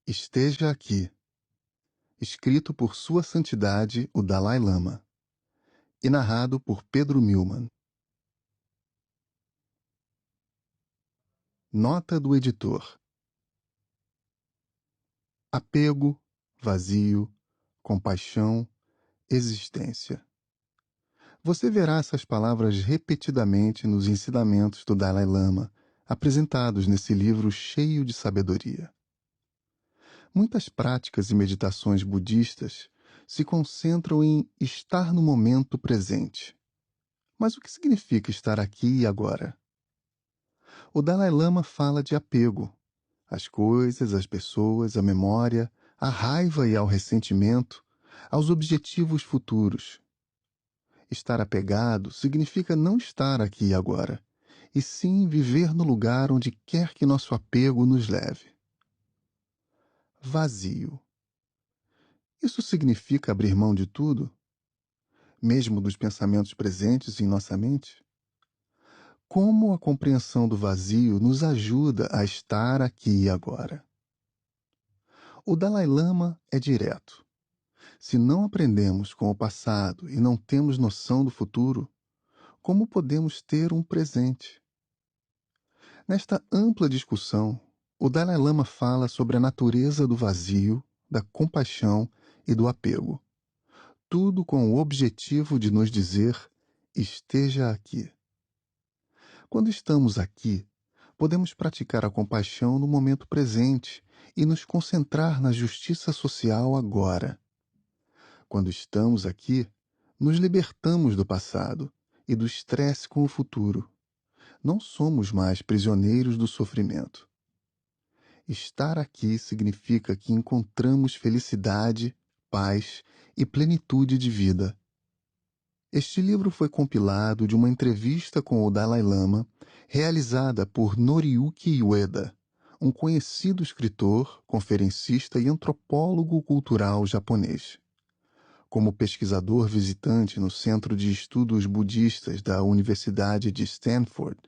Esteja aqui, escrito por Sua Santidade o Dalai Lama e narrado por Pedro Millman. Nota do editor: apego, vazio, compaixão, existência. Você verá essas palavras repetidamente nos ensinamentos do Dalai Lama, apresentados nesse livro cheio de sabedoria. Muitas práticas e meditações budistas se concentram em estar no momento presente. Mas o que significa estar aqui e agora? O Dalai Lama fala de apego. Às coisas, às pessoas, à memória, à raiva e ao ressentimento, aos objetivos futuros. Estar apegado significa não estar aqui e agora, e sim viver no lugar onde quer que nosso apego nos leve. Vazio. Isso significa abrir mão de tudo? Mesmo dos pensamentos presentes em nossa mente? Como a compreensão do vazio nos ajuda a estar aqui e agora? O Dalai Lama é direto. Se não aprendemos com o passado e não temos noção do futuro, como podemos ter um presente? Nesta ampla discussão, o Dalai Lama fala sobre a natureza do vazio, da compaixão e do apego. Tudo com o objetivo de nos dizer: esteja aqui. Quando estamos aqui, podemos praticar a compaixão no momento presente e nos concentrar na justiça social agora. Quando estamos aqui, nos libertamos do passado e do estresse com o futuro. Não somos mais prisioneiros do sofrimento. Estar aqui significa que encontramos felicidade, paz e plenitude de vida. Este livro foi compilado de uma entrevista com o Dalai Lama, realizada por Noriyuki Ueda, um conhecido escritor, conferencista e antropólogo cultural japonês. Como pesquisador visitante no Centro de Estudos Budistas da Universidade de Stanford,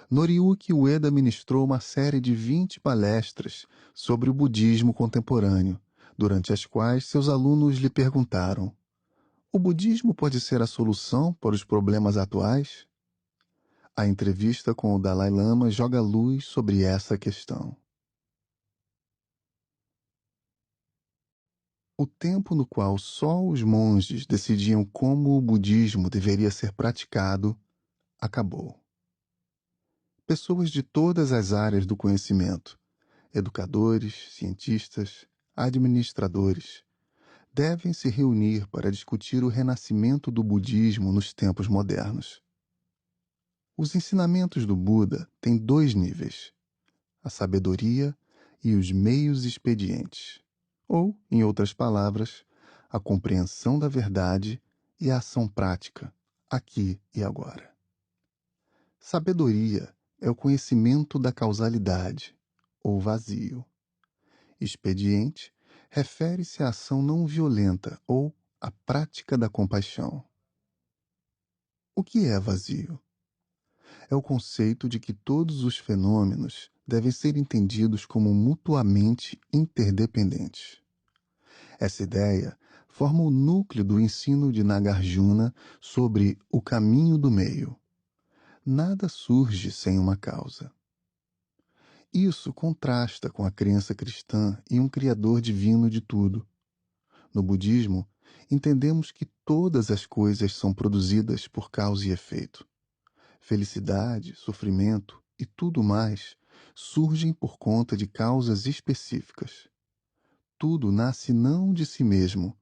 Noriyuki Ueda ministrou uma série de 20 palestras sobre o budismo contemporâneo, durante as quais seus alunos lhe perguntaram: o budismo pode ser a solução para os problemas atuais? A entrevista com o Dalai Lama joga luz sobre essa questão. O tempo no qual só os monges decidiam como o budismo deveria ser praticado acabou. Pessoas de todas as áreas do conhecimento, educadores, cientistas, administradores, devem se reunir para discutir o renascimento do budismo nos tempos modernos. Os ensinamentos do Buda têm dois níveis: a sabedoria e os meios expedientes, ou, em outras palavras, a compreensão da verdade e a ação prática, aqui e agora. Sabedoria é o conhecimento da causalidade, ou vazio. Expediente refere-se à ação não violenta ou à prática da compaixão. O que é vazio? É o conceito de que todos os fenômenos devem ser entendidos como mutuamente interdependentes. Essa ideia forma o núcleo do ensino de Nagarjuna sobre o caminho do meio. Nada surge sem uma causa. Isso contrasta com a crença cristã em um Criador divino de tudo. No budismo, entendemos que todas as coisas são produzidas por causa e efeito. Felicidade, sofrimento e tudo mais surgem por conta de causas específicas. Tudo nasce não de si mesmo,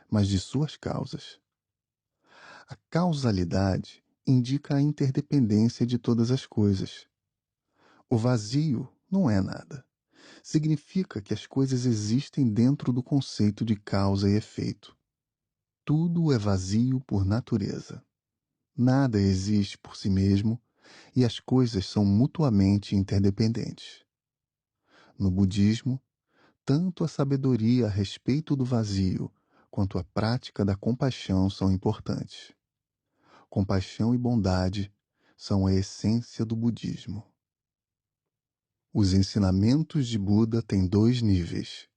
mas de suas causas. A causalidade indica a interdependência de todas as coisas. O vazio não é nada. Significa que as coisas existem dentro do conceito de causa e efeito. Tudo é vazio por natureza. Nada existe por si mesmo e as coisas são mutuamente interdependentes. No budismo, tanto a sabedoria a respeito do vazio quanto a prática da compaixão são importantes. Compaixão e bondade são a essência do budismo. Os ensinamentos de Buda têm dois níveis: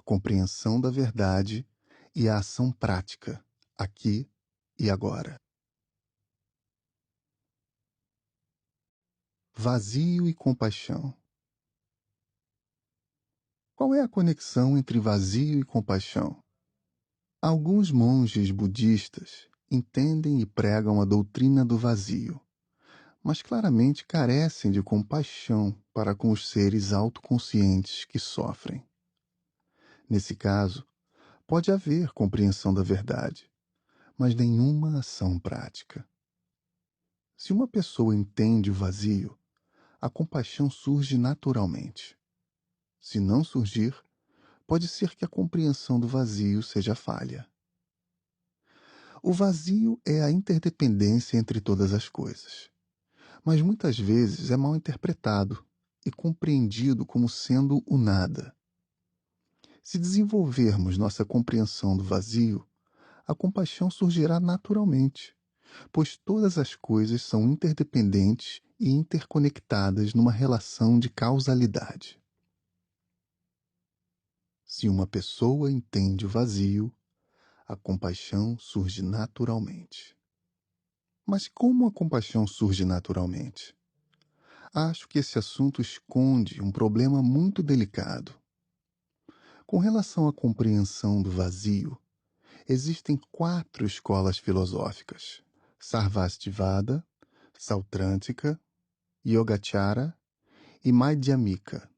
compreensão da verdade e a ação prática, aqui e agora. Vazio e compaixão. Qual é a conexão entre vazio e compaixão? Alguns monges budistas entendem e pregam a doutrina do vazio, mas claramente carecem de compaixão para com os seres autoconscientes que sofrem. Nesse caso, pode haver compreensão da verdade, mas nenhuma ação prática. Se uma pessoa entende o vazio, a compaixão surge naturalmente. Se não surgir, pode ser que a compreensão do vazio seja falha. O vazio é a interdependência entre todas as coisas, mas muitas vezes é mal interpretado e compreendido como sendo o nada. Se desenvolvermos nossa compreensão do vazio, a compaixão surgirá naturalmente, pois todas as coisas são interdependentes e interconectadas numa relação de causalidade. Se uma pessoa entende o vazio, a compaixão surge naturalmente. Mas como a compaixão surge naturalmente? Acho que esse assunto esconde um problema muito delicado. Com relação à compreensão do vazio, existem 4 escolas filosóficas: Sarvastivada, Sautrantika, Yogacara e Madhyamika.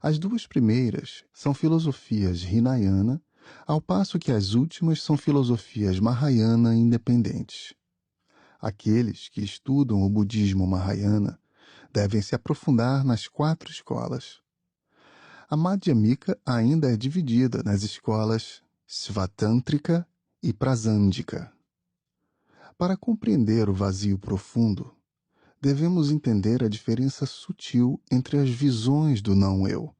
As 2 primeiras são filosofias Hinayana, ao passo que as últimas são filosofias Mahayana independentes. Aqueles que estudam o budismo Mahayana devem se aprofundar nas 4 escolas. A Madhyamika ainda é dividida nas escolas Svatântrika e Prasangika. Para compreender o vazio profundo, devemos entender a diferença sutil entre as visões do não-eu,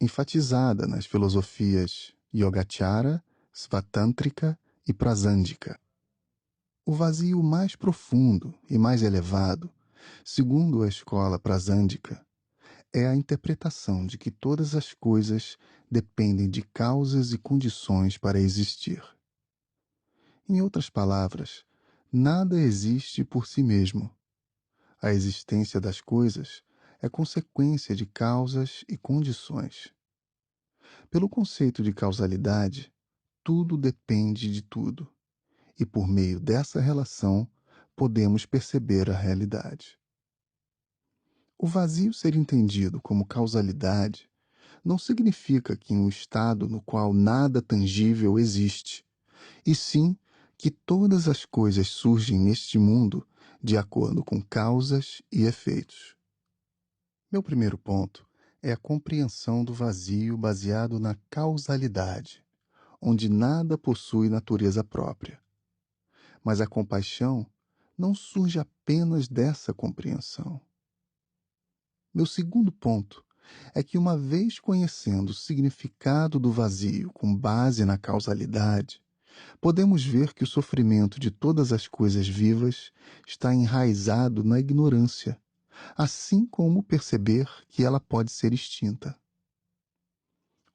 enfatizada nas filosofias Yogacara, Svatântrika e Prasangika. O vazio mais profundo e mais elevado, segundo a escola Prasangika, é a interpretação de que todas as coisas dependem de causas e condições para existir. Em outras palavras, nada existe por si mesmo. A existência das coisas é consequência de causas e condições. Pelo conceito de causalidade, tudo depende de tudo, e por meio dessa relação podemos perceber a realidade. O vazio ser entendido como causalidade não significa que um estado no qual nada tangível existe, e sim que todas as coisas surgem neste mundo de acordo com causas e efeitos. Meu primeiro ponto é a compreensão do vazio baseado na causalidade, onde nada possui natureza própria. Mas a compaixão não surge apenas dessa compreensão. Meu segundo ponto é que, uma vez conhecendo o significado do vazio com base na causalidade, podemos ver que o sofrimento de todas as coisas vivas está enraizado na ignorância, assim como perceber que ela pode ser extinta.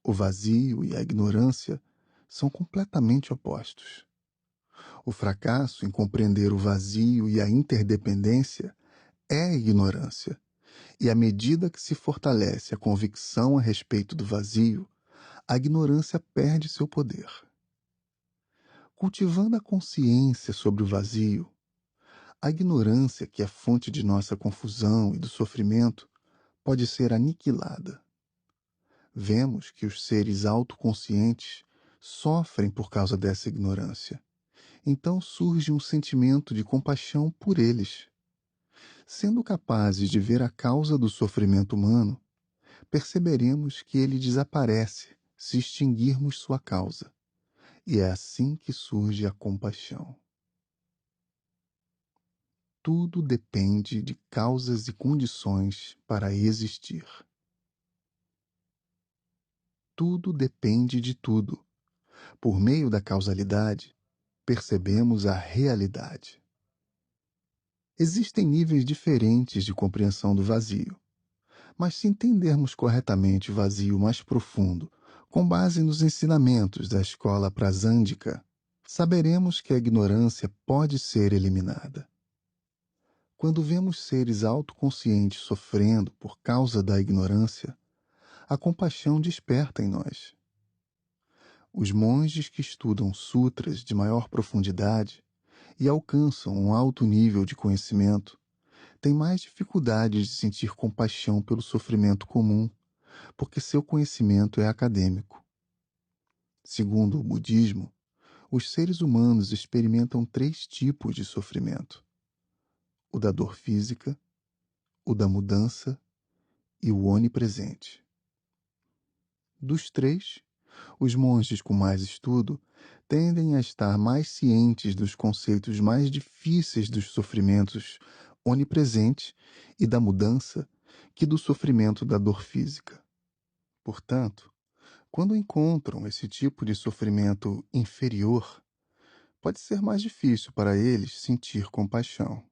O vazio e a ignorância são completamente opostos. O fracasso em compreender o vazio e a interdependência é a ignorância, e à medida que se fortalece a convicção a respeito do vazio, a ignorância perde seu poder. Cultivando a consciência sobre o vazio, a ignorância, que é fonte de nossa confusão e do sofrimento, pode ser aniquilada. Vemos que os seres autoconscientes sofrem por causa dessa ignorância. Então surge um sentimento de compaixão por eles. Sendo capazes de ver a causa do sofrimento humano, perceberemos que ele desaparece se extinguirmos sua causa. E é assim que surge a compaixão. Tudo depende de causas e condições para existir. Tudo depende de tudo. Por meio da causalidade, percebemos a realidade. Existem níveis diferentes de compreensão do vazio, mas se entendermos corretamente o vazio mais profundo Com base nos ensinamentos da escola prasândica, saberemos que a ignorância pode ser eliminada. Quando vemos seres autoconscientes sofrendo por causa da ignorância, a compaixão desperta em nós. Os monges que estudam sutras de maior profundidade e alcançam um alto nível de conhecimento têm mais dificuldades de sentir compaixão pelo sofrimento comum, porque seu conhecimento é acadêmico. Segundo o budismo, os seres humanos experimentam 3 tipos de sofrimento: o da dor física, o da mudança e o onipresente. Dos 3, os monges com mais estudo tendem a estar mais cientes dos conceitos mais difíceis dos sofrimentos onipresentes e da mudança que do sofrimento da dor física. Portanto, quando encontram esse tipo de sofrimento inferior, pode ser mais difícil para eles sentir compaixão.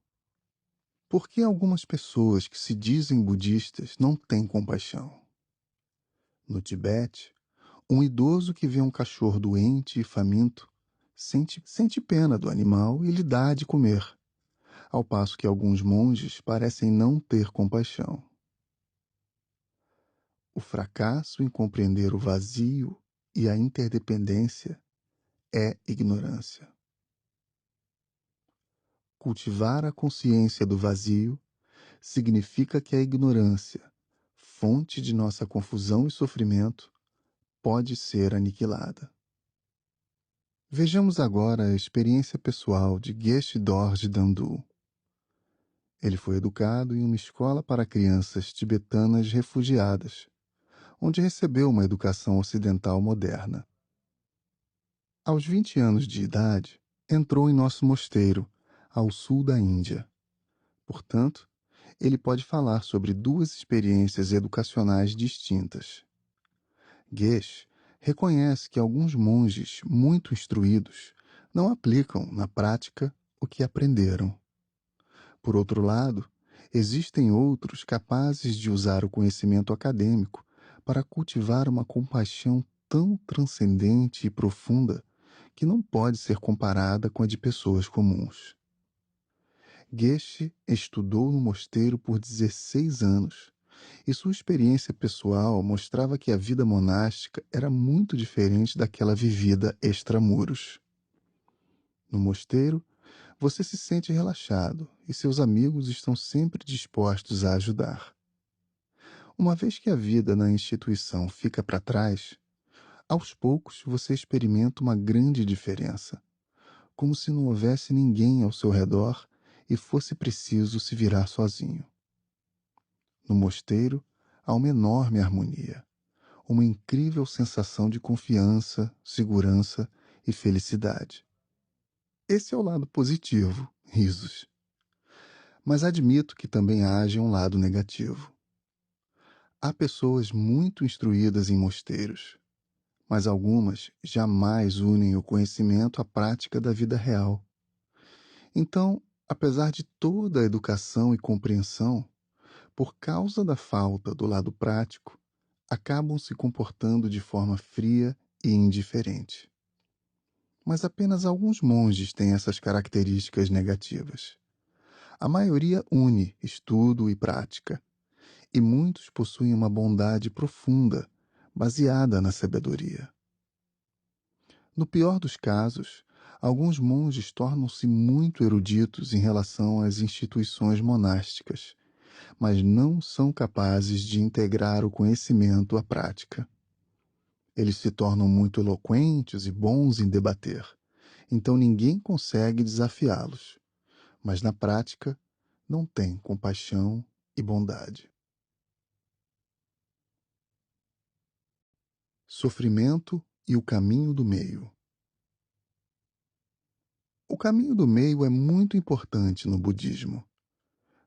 Por que algumas pessoas que se dizem budistas não têm compaixão? No Tibete, um idoso que vê um cachorro doente e faminto sente pena do animal e lhe dá de comer, ao passo que alguns monges parecem não ter compaixão. O fracasso em compreender o vazio e a interdependência é ignorância. Cultivar a consciência do vazio significa que a ignorância, fonte de nossa confusão e sofrimento, pode ser aniquilada. Vejamos agora a experiência pessoal de Geshe Dorje Dandu. Ele foi educado em uma escola para crianças tibetanas refugiadas, onde recebeu uma educação ocidental moderna. Aos 20 anos de idade, entrou em nosso mosteiro, ao sul da Índia. Portanto, ele pode falar sobre 2 experiências educacionais distintas. Geshe reconhece que alguns monges muito instruídos não aplicam na prática o que aprenderam. Por outro lado, existem outros capazes de usar o conhecimento acadêmico para cultivar uma compaixão tão transcendente e profunda que não pode ser comparada com a de pessoas comuns. Geshe estudou no mosteiro por 16 anos e sua experiência pessoal mostrava que a vida monástica era muito diferente daquela vivida extramuros. No mosteiro, você se sente relaxado e seus amigos estão sempre dispostos a ajudar. Uma vez que a vida na instituição fica para trás, aos poucos você experimenta uma grande diferença, como se não houvesse ninguém ao seu redor e fosse preciso se virar sozinho. No mosteiro, há uma enorme harmonia, uma incrível sensação de confiança, segurança e felicidade. Esse é o lado positivo, risos. Mas admito que também haja um lado negativo. Há pessoas muito instruídas em mosteiros, mas algumas jamais unem o conhecimento à prática da vida real. Então, apesar de toda a educação e compreensão, por causa da falta do lado prático, acabam se comportando de forma fria e indiferente. Mas apenas alguns monges têm essas características negativas. A maioria une estudo e prática, e muitos possuem uma bondade profunda, baseada na sabedoria. No pior dos casos, alguns monges tornam-se muito eruditos em relação às instituições monásticas, mas não são capazes de integrar o conhecimento à prática. Eles se tornam muito eloquentes e bons em debater, então ninguém consegue desafiá-los, mas na prática não têm compaixão e bondade. Sofrimento e o caminho do meio. O caminho do meio é muito importante no budismo,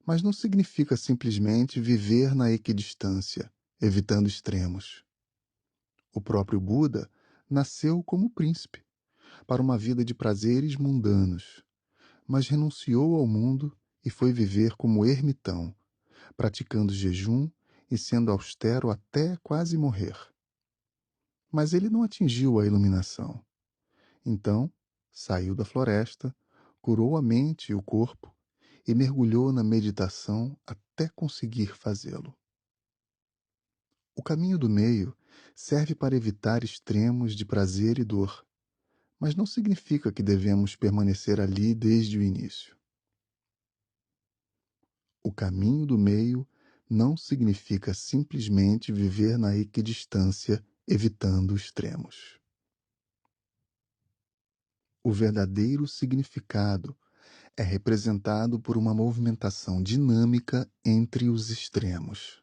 mas não significa simplesmente viver na equidistância, evitando extremos. O próprio Buda nasceu como príncipe, para uma vida de prazeres mundanos, mas renunciou ao mundo e foi viver como ermitão, praticando jejum e sendo austero até quase morrer. Mas ele não atingiu a iluminação. Então, saiu da floresta, curou a mente e o corpo e mergulhou na meditação até conseguir fazê-lo. O caminho do meio serve para evitar extremos de prazer e dor, mas não significa que devemos permanecer ali desde o início. O caminho do meio não significa simplesmente viver na equidistância, evitando extremos. O verdadeiro significado é representado por uma movimentação dinâmica entre os extremos.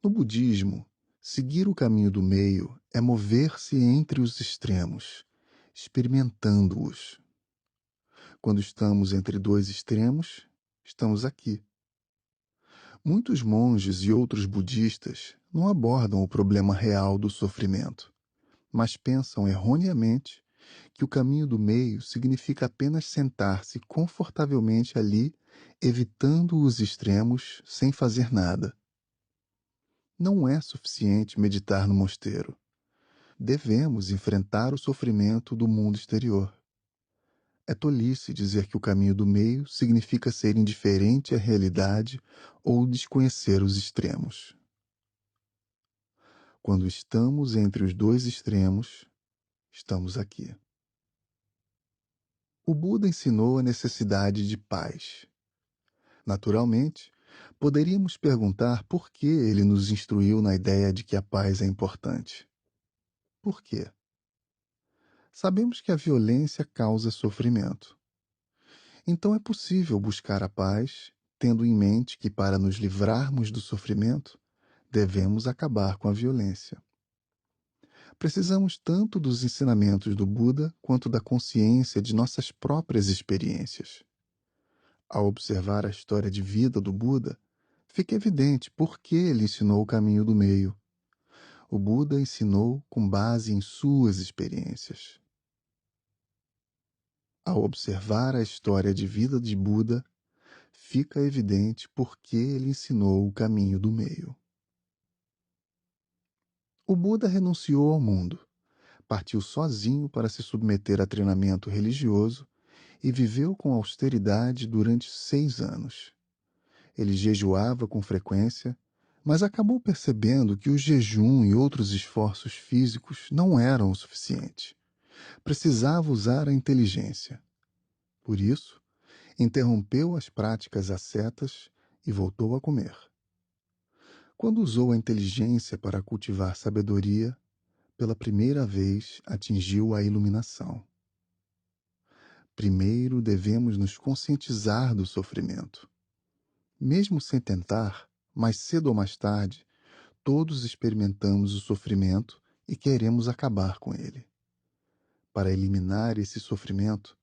No budismo, seguir o caminho do meio é mover-se entre os extremos, experimentando-os. Quando estamos entre dois extremos, estamos aqui. Muitos monges e outros budistas não abordam o problema real do sofrimento, mas pensam erroneamente que o caminho do meio significa apenas sentar-se confortavelmente ali, evitando os extremos sem fazer nada. Não é suficiente meditar no mosteiro. Devemos enfrentar o sofrimento do mundo exterior. É tolice dizer que o caminho do meio significa ser indiferente à realidade ou desconhecer os extremos. Quando estamos entre os dois extremos, estamos aqui. O Buda ensinou a necessidade de paz. Naturalmente, poderíamos perguntar por que ele nos instruiu na ideia de que a paz é importante. Por quê? Sabemos que a violência causa sofrimento. Então é possível buscar a paz, tendo em mente que para nos livrarmos do sofrimento, devemos acabar com a violência. Precisamos tanto dos ensinamentos do Buda quanto da consciência de nossas próprias experiências. Ao observar a história de vida do Buda, fica evidente por que ele ensinou o caminho do meio. O Buda ensinou com base em suas experiências. Ao observar a história de vida de Buda, fica evidente por que ele ensinou o caminho do meio. O Buda renunciou ao mundo, partiu sozinho para se submeter a treinamento religioso e viveu com austeridade durante 6 anos. Ele jejuava com frequência, mas acabou percebendo que o jejum e outros esforços físicos não eram o suficiente. Precisava usar a inteligência. Por isso, interrompeu as práticas ascetas e voltou a comer. Quando usou a inteligência para cultivar sabedoria, pela primeira vez atingiu a iluminação. Primeiro devemos nos conscientizar do sofrimento. Mesmo sem tentar, mais cedo ou mais tarde, todos experimentamos o sofrimento e queremos acabar com ele. Para eliminar esse sofrimento,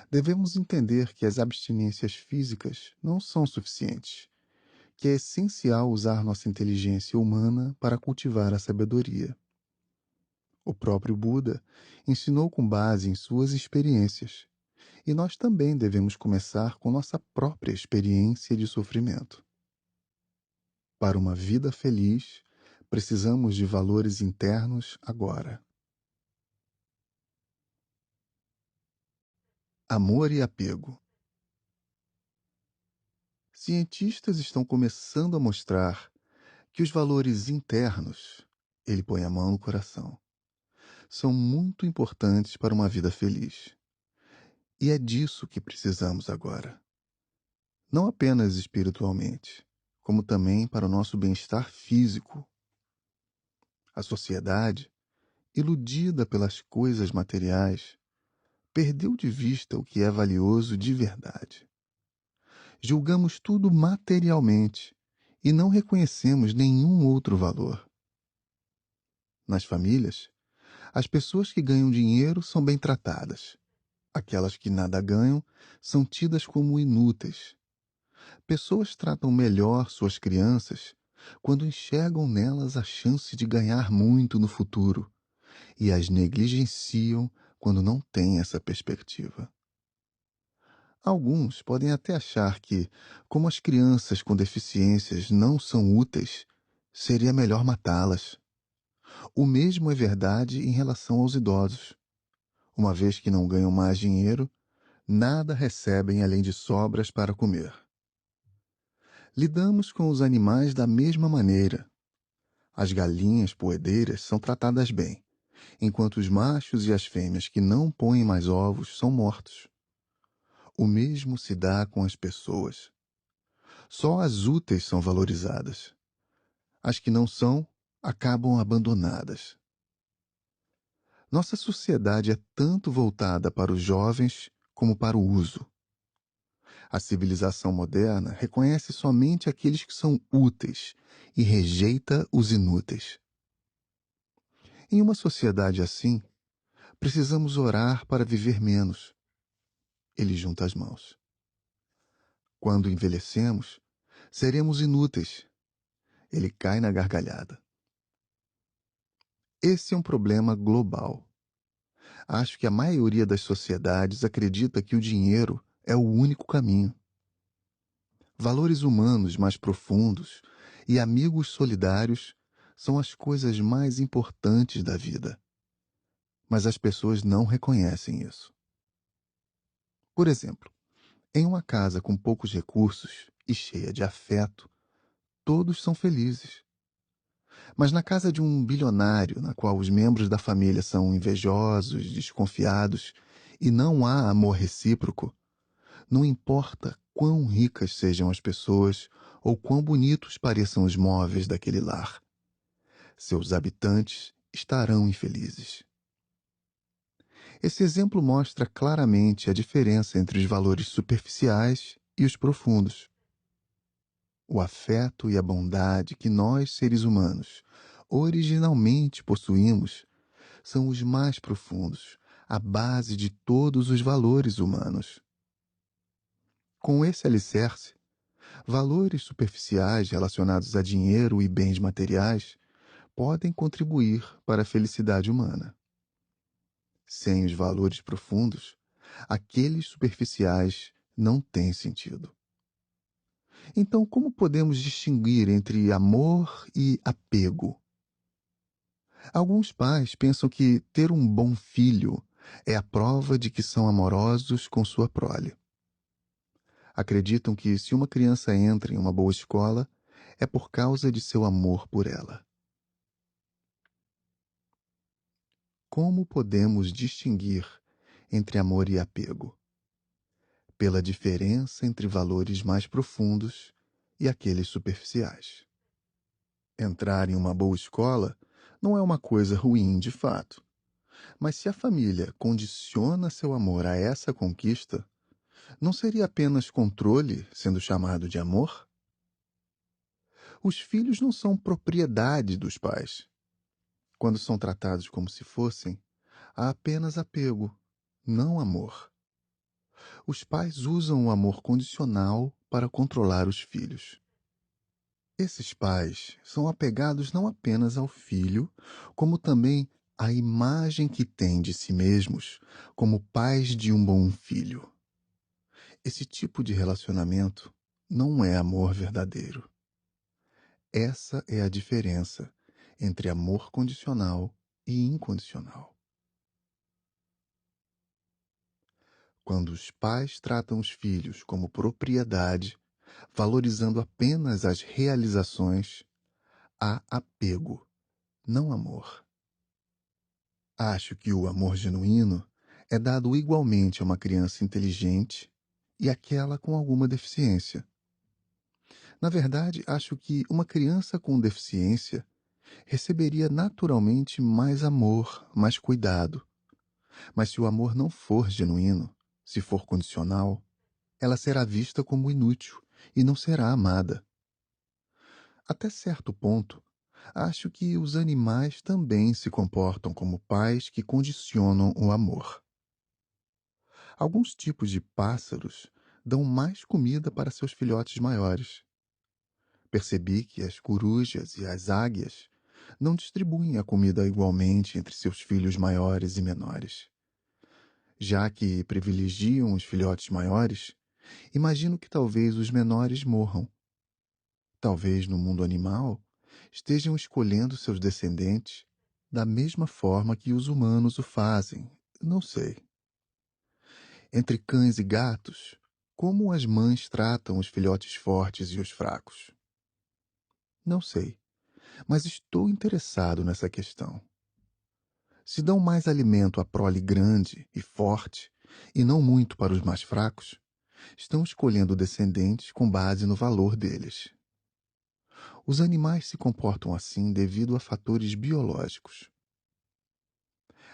devemos entender que as abstinências físicas não são suficientes, que é essencial usar nossa inteligência humana para cultivar a sabedoria. O próprio Buda ensinou com base em suas experiências, e nós também devemos começar com nossa própria experiência de sofrimento. Para uma vida feliz, precisamos de valores internos agora. Amor e apego. Cientistas estão começando a mostrar que os valores internos, ele põe a mão no coração, são muito importantes para uma vida feliz. E é disso que precisamos agora. Não apenas espiritualmente, como também para o nosso bem-estar físico. A sociedade, iludida pelas coisas materiais, perdeu de vista o que é valioso de verdade. Julgamos tudo materialmente e não reconhecemos nenhum outro valor. Nas famílias, as pessoas que ganham dinheiro são bem tratadas. Aquelas que nada ganham são tidas como inúteis. Pessoas tratam melhor suas crianças quando enxergam nelas a chance de ganhar muito no futuro e as negligenciam quando não têm essa perspectiva. Alguns podem até achar que, como as crianças com deficiências não são úteis, seria melhor matá-las. O mesmo é verdade em relação aos idosos. Uma vez que não ganham mais dinheiro, nada recebem além de sobras para comer. Lidamos com os animais da mesma maneira. As galinhas poedeiras são tratadas bem, enquanto os machos e as fêmeas que não põem mais ovos são mortos. O mesmo se dá com as pessoas. Só as úteis são valorizadas. As que não são, acabam abandonadas. Nossa sociedade é tanto voltada para os jovens como para o uso. A civilização moderna reconhece somente aqueles que são úteis e rejeita os inúteis. Em uma sociedade assim, precisamos orar para viver menos. Ele junta as mãos. Quando envelhecemos, seremos inúteis. Ele cai na gargalhada. Esse é um problema global. Acho que a maioria das sociedades acredita que o dinheiro é o único caminho. Valores humanos mais profundos e amigos solidários são as coisas mais importantes da vida. Mas as pessoas não reconhecem isso. Por exemplo, em uma casa com poucos recursos e cheia de afeto, todos são felizes. Mas na casa de um bilionário, na qual os membros da família são invejosos, desconfiados e não há amor recíproco, não importa quão ricas sejam as pessoas ou quão bonitos pareçam os móveis daquele lar, seus habitantes estarão infelizes. Esse exemplo mostra claramente a diferença entre os valores superficiais e os profundos. O afeto e a bondade que nós, seres humanos, originalmente possuímos, são os mais profundos, a base de todos os valores humanos. Com esse alicerce, valores superficiais relacionados a dinheiro e bens materiais podem contribuir para a felicidade humana. Sem os valores profundos, aqueles superficiais não têm sentido. Então, como podemos distinguir entre amor e apego? Alguns pais pensam que ter um bom filho é a prova de que são amorosos com sua prole. Acreditam que se uma criança entra em uma boa escola, é por causa de seu amor por ela. Como podemos distinguir entre amor e apego? Pela diferença entre valores mais profundos e aqueles superficiais. Entrar em uma boa escola não é uma coisa ruim de fato, mas se a família condiciona seu amor a essa conquista, não seria apenas controle sendo chamado de amor? Os filhos não são propriedade dos pais. Quando são tratados como se fossem, há apenas apego, não amor. Os pais usam o amor condicional para controlar os filhos. Esses pais são apegados não apenas ao filho, como também à imagem que têm de si mesmos como pais de um bom filho. Esse tipo de relacionamento não é amor verdadeiro. Essa é a diferença entre amor condicional e incondicional. Quando os pais tratam os filhos como propriedade, valorizando apenas as realizações, há apego, não amor. Acho que o amor genuíno é dado igualmente a uma criança inteligente e àquela com alguma deficiência. Na verdade, acho que uma criança com deficiência receberia naturalmente mais amor, mais cuidado. Mas se o amor não for genuíno, se for condicional, ela será vista como inútil e não será amada. Até certo ponto, acho que os animais também se comportam como pais que condicionam o amor. Alguns tipos de pássaros dão mais comida para seus filhotes maiores. Percebi que as corujas e as águias não distribuem a comida igualmente entre seus filhos maiores e menores. Já que privilegiam os filhotes maiores, imagino que talvez os menores morram. Talvez no mundo animal estejam escolhendo seus descendentes Da mesma forma que os humanos o fazem, não sei. Entre cães e gatos, como as mães tratam os filhotes fortes e os fracos? Não sei, mas estou interessado nessa questão. Se dão mais alimento à prole grande e forte, e não muito para os mais fracos, estão escolhendo descendentes com base no valor deles. Os animais se comportam assim devido a fatores biológicos.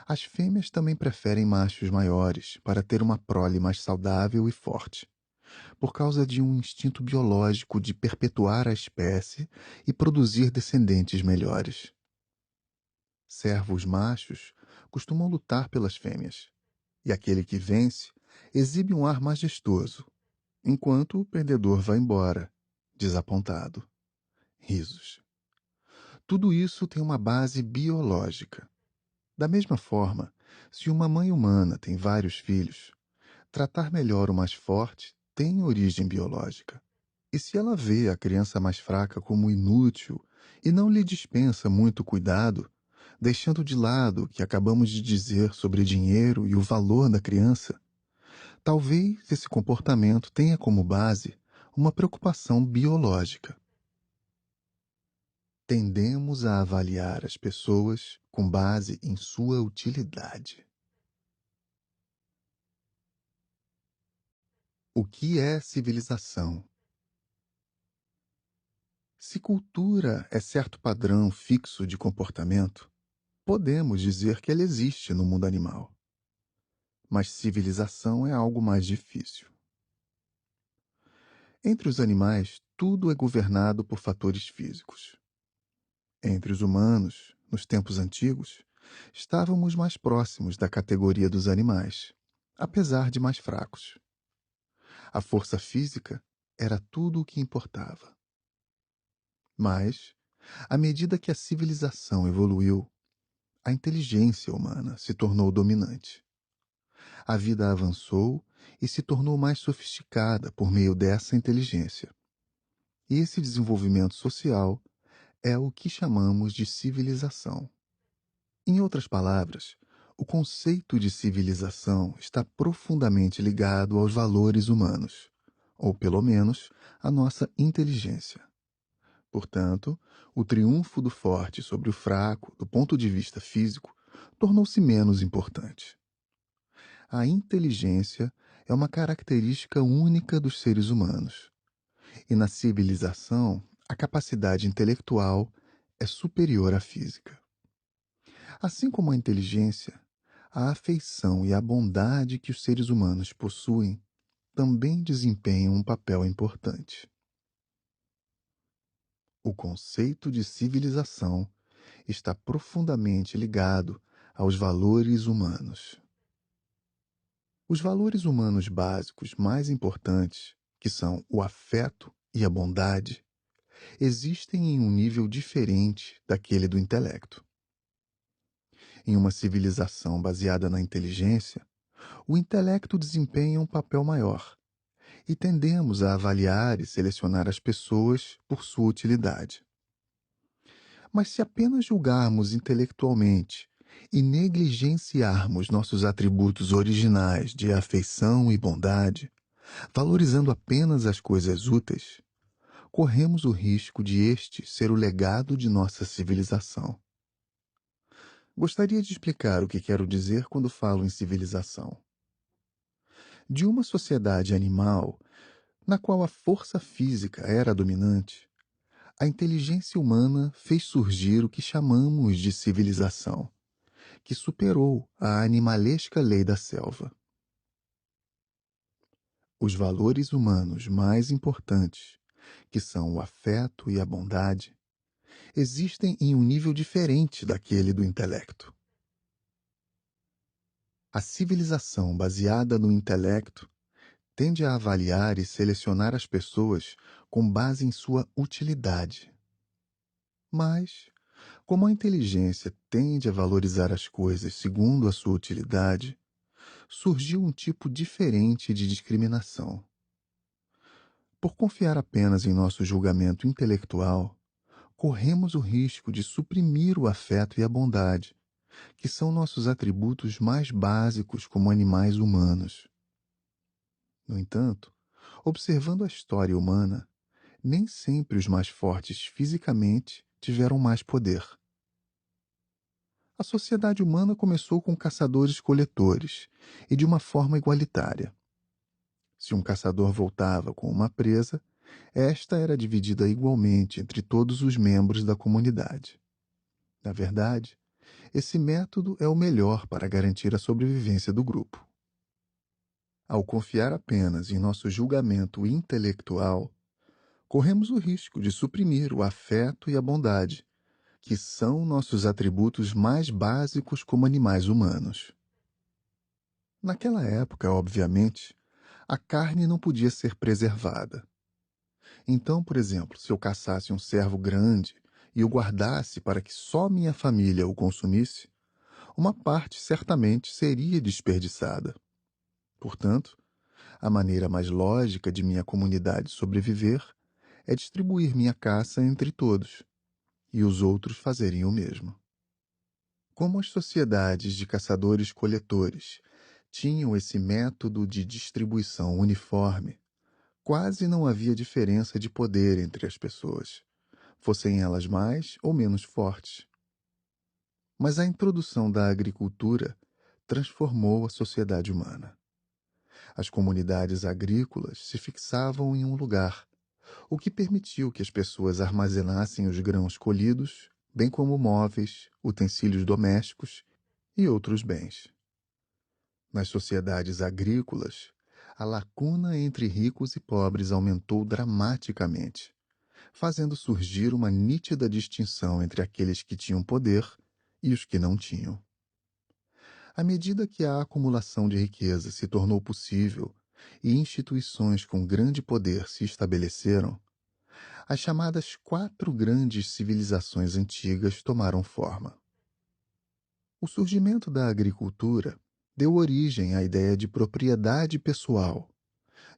As fêmeas também preferem machos maiores para ter uma prole mais saudável e forte, por causa de um instinto biológico de perpetuar a espécie e produzir descendentes melhores. Servos machos costumam lutar pelas fêmeas, e aquele que vence exibe um ar majestoso, enquanto o perdedor vai embora, desapontado. Risos. Tudo isso tem uma base biológica. Da mesma forma, se uma mãe humana tem vários filhos, tratar melhor o mais forte tem origem biológica. E se ela vê a criança mais fraca como inútil e não lhe dispensa muito cuidado, deixando de lado o que acabamos de dizer sobre dinheiro e o valor da criança, talvez esse comportamento tenha como base uma preocupação biológica. Tendemos a avaliar as pessoas com base em sua utilidade. O que é civilização? Se cultura é certo padrão fixo de comportamento, podemos dizer que ela existe no mundo animal. Mas civilização é algo mais difícil. Entre os animais, tudo é governado por fatores físicos. Entre os humanos, nos tempos antigos, estávamos mais próximos da categoria dos animais, apesar de mais fracos. A força física era tudo o que importava. Mas, à medida que a civilização evoluiu, a inteligência humana se tornou dominante. A vida avançou e se tornou mais sofisticada por meio dessa inteligência. E esse desenvolvimento social é o que chamamos de civilização. Em outras palavras, o conceito de civilização está profundamente ligado aos valores humanos, ou pelo menos à nossa inteligência. Portanto, o triunfo do forte sobre o fraco, do ponto de vista físico, tornou-se menos importante. A inteligência é uma característica única dos seres humanos, e na civilização, a capacidade intelectual é superior à física. Assim como a inteligência, a afeição e a bondade que os seres humanos possuem também desempenham um papel importante. O conceito de civilização está profundamente ligado aos valores humanos. Os valores humanos básicos mais importantes, que são o afeto e a bondade, existem em um nível diferente daquele do intelecto. Em uma civilização baseada na inteligência, o intelecto desempenha um papel maior, e tendemos a avaliar e selecionar as pessoas por sua utilidade. Mas se apenas julgarmos intelectualmente e negligenciarmos nossos atributos originais de afeição e bondade, valorizando apenas as coisas úteis, corremos o risco de este ser o legado de nossa civilização. Gostaria de explicar o que quero dizer quando falo em civilização. De uma sociedade animal, na qual a força física era dominante, a inteligência humana fez surgir o que chamamos de civilização, que superou a animalesca lei da selva. Os valores humanos mais importantes, que são o afeto e a bondade, existem em um nível diferente daquele do intelecto. A civilização baseada no intelecto tende a avaliar e selecionar as pessoas com base em sua utilidade. Mas, como a inteligência tende a valorizar as coisas segundo a sua utilidade, surgiu um tipo diferente de discriminação. Por confiar apenas em nosso julgamento intelectual, corremos o risco de suprimir o afeto e a bondade, que são nossos atributos mais básicos como animais humanos. No entanto, observando a história humana, nem sempre os mais fortes fisicamente tiveram mais poder. A sociedade humana começou com caçadores-coletores e de uma forma igualitária. Se um caçador voltava com uma presa, esta era dividida igualmente entre todos os membros da comunidade. Na verdade, esse método é o melhor para garantir a sobrevivência do grupo. Ao confiar apenas em nosso julgamento intelectual, corremos o risco de suprimir o afeto e a bondade, que são nossos atributos mais básicos como animais humanos. Naquela época, obviamente, a carne não podia ser preservada. Então, por exemplo, se eu caçasse um cervo grande e o guardasse para que só minha família o consumisse, uma parte certamente seria desperdiçada. Portanto, a maneira mais lógica de minha comunidade sobreviver é distribuir minha caça entre todos, e os outros fazerem o mesmo. Como as sociedades de caçadores-coletores tinham esse método de distribuição uniforme, quase não havia diferença de poder entre as pessoas, fossem elas mais ou menos fortes. Mas a introdução da agricultura transformou a sociedade humana. As comunidades agrícolas se fixavam em um lugar, o que permitiu que as pessoas armazenassem os grãos colhidos, bem como móveis, utensílios domésticos e outros bens. Nas sociedades agrícolas, a lacuna entre ricos e pobres aumentou dramaticamente, fazendo surgir uma nítida distinção entre aqueles que tinham poder e os que não tinham. À medida que a acumulação de riqueza se tornou possível e instituições com grande poder se estabeleceram, as chamadas 4 grandes civilizações antigas tomaram forma. O surgimento da agricultura deu origem à ideia de propriedade pessoal,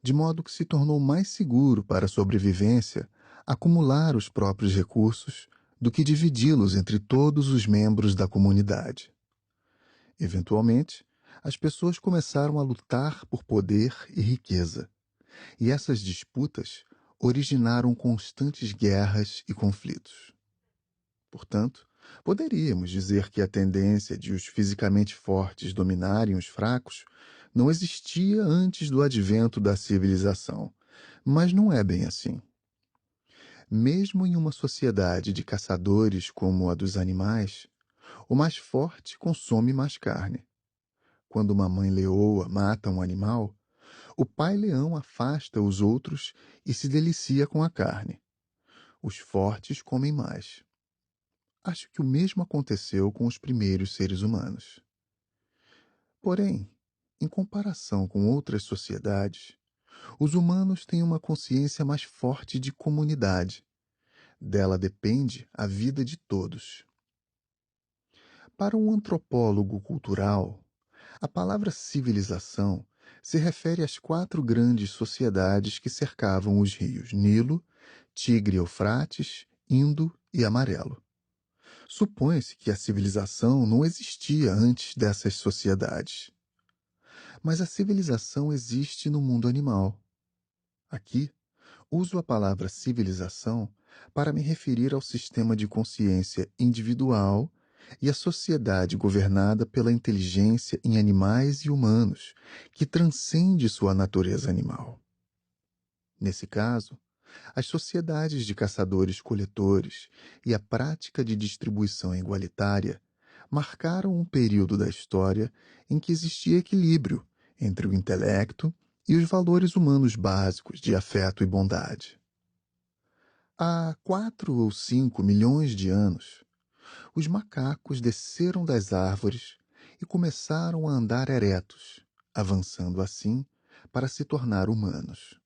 de modo que se tornou mais seguro para a sobrevivência acumular os próprios recursos do que dividi-los entre todos os membros da comunidade. Eventualmente, as pessoas começaram a lutar por poder e riqueza, e essas disputas originaram constantes guerras e conflitos. Portanto, poderíamos dizer que a tendência de os fisicamente fortes dominarem os fracos não existia antes do advento da civilização, mas não é bem assim. Mesmo em uma sociedade de caçadores como a dos animais, o mais forte consome mais carne. Quando uma mãe leoa mata um animal, o pai leão afasta os outros e se delicia com a carne. Os fortes comem mais. Acho que o mesmo aconteceu com os primeiros seres humanos. Porém, em comparação com outras sociedades, os humanos têm uma consciência mais forte de comunidade. Dela depende a vida de todos. Para um antropólogo cultural, a palavra civilização se refere às 4 grandes sociedades que cercavam os rios Nilo, Tigre-Eufrates, Indo e Amarelo. Supõe-se que a civilização não existia antes dessas sociedades. Mas a civilização existe no mundo animal. Aqui, uso a palavra civilização para me referir ao sistema de consciência individual e à sociedade governada pela inteligência em animais e humanos, que transcende sua natureza animal. Nesse caso, as sociedades de caçadores-coletores e a prática de distribuição igualitária marcaram um período da história em que existia equilíbrio entre o intelecto e os valores humanos básicos de afeto e bondade. Há 4 ou 5 milhões de anos, os macacos desceram das árvores e começaram a andar eretos, avançando assim para se tornar humanos.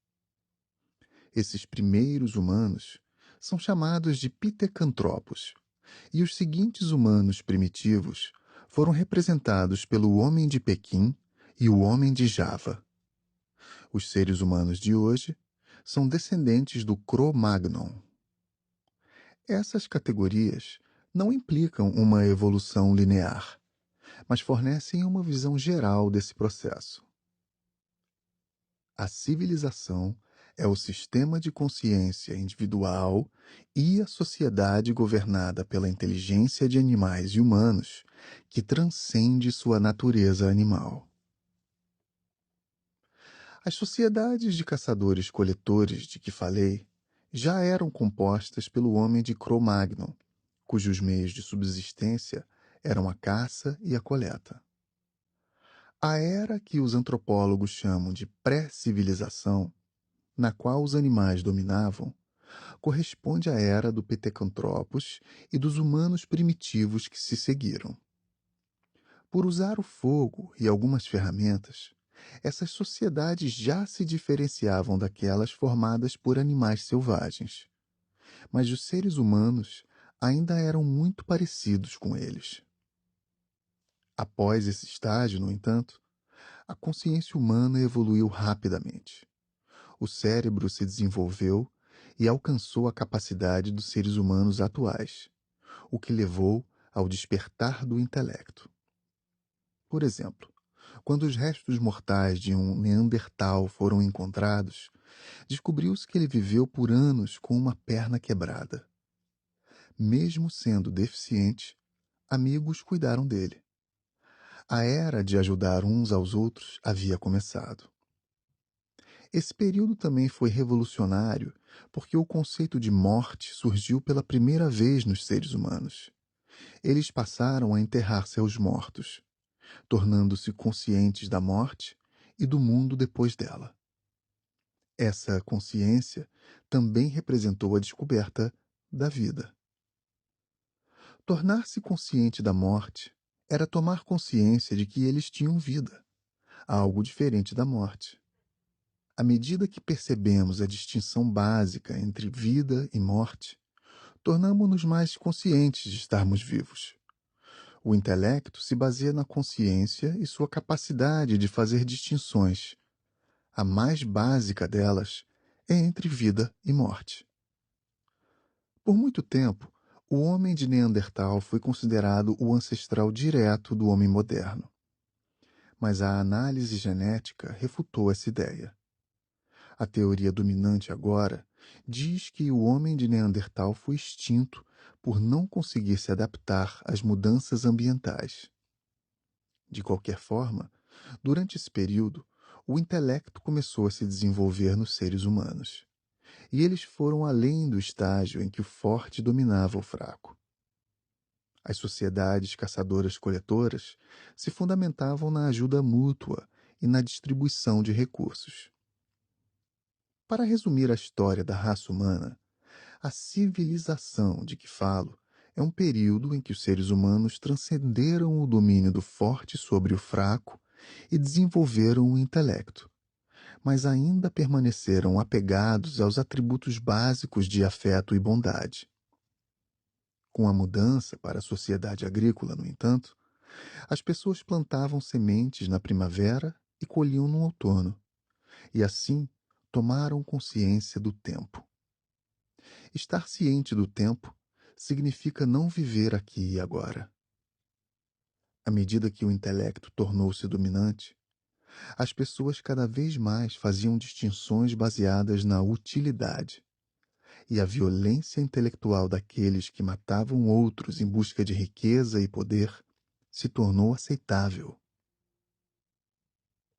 Esses primeiros humanos são chamados de pitecantropos, e os seguintes humanos primitivos foram representados pelo homem de Pequim e o homem de Java. Os seres humanos de hoje são descendentes do Cro-Magnon. Essas categorias não implicam uma evolução linear, mas fornecem uma visão geral desse processo. A civilização é o sistema de consciência individual e a sociedade governada pela inteligência de animais e humanos que transcende sua natureza animal. As sociedades de caçadores-coletores de que falei já eram compostas pelo homem de Cro-Magnon, cujos meios de subsistência eram a caça e a coleta. A era que os antropólogos chamam de pré-civilização, na qual os animais dominavam, corresponde à era do Pitecantropos e dos humanos primitivos que se seguiram. Por usar o fogo e algumas ferramentas, essas sociedades já se diferenciavam daquelas formadas por animais selvagens, mas os seres humanos ainda eram muito parecidos com eles. Após esse estágio, no entanto, a consciência humana evoluiu rapidamente. O cérebro se desenvolveu e alcançou a capacidade dos seres humanos atuais, o que levou ao despertar do intelecto. Por exemplo, quando os restos mortais de um Neandertal foram encontrados, descobriu-se que ele viveu por anos com uma perna quebrada. Mesmo sendo deficiente, amigos cuidaram dele. A era de ajudar uns aos outros havia começado. Esse período também foi revolucionário porque o conceito de morte surgiu pela primeira vez nos seres humanos. Eles passaram a enterrar seus mortos, tornando-se conscientes da morte e do mundo depois dela. Essa consciência também representou a descoberta da vida. Tornar-se consciente da morte era tomar consciência de que eles tinham vida, algo diferente da morte. À medida que percebemos a distinção básica entre vida e morte, tornamo-nos mais conscientes de estarmos vivos. O intelecto se baseia na consciência e sua capacidade de fazer distinções. A mais básica delas é entre vida e morte. Por muito tempo, o homem de Neandertal foi considerado o ancestral direto do homem moderno. Mas a análise genética refutou essa ideia. A teoria dominante agora diz que o homem de Neandertal foi extinto por não conseguir se adaptar às mudanças ambientais. De qualquer forma, durante esse período, o intelecto começou a se desenvolver nos seres humanos, e eles foram além do estágio em que o forte dominava o fraco. As sociedades caçadoras-coletoras se fundamentavam na ajuda mútua e na distribuição de recursos. Para resumir a história da raça humana, a civilização de que falo é um período em que os seres humanos transcenderam o domínio do forte sobre o fraco e desenvolveram o intelecto, mas ainda permaneceram apegados aos atributos básicos de afeto e bondade. Com a mudança para a sociedade agrícola, no entanto, as pessoas plantavam sementes na primavera e colhiam no outono, e assim tomaram consciência do tempo. Estar ciente do tempo significa não viver aqui e agora. À medida que o intelecto tornou-se dominante, as pessoas cada vez mais faziam distinções baseadas na utilidade, e a violência intelectual daqueles que matavam outros em busca de riqueza e poder se tornou aceitável.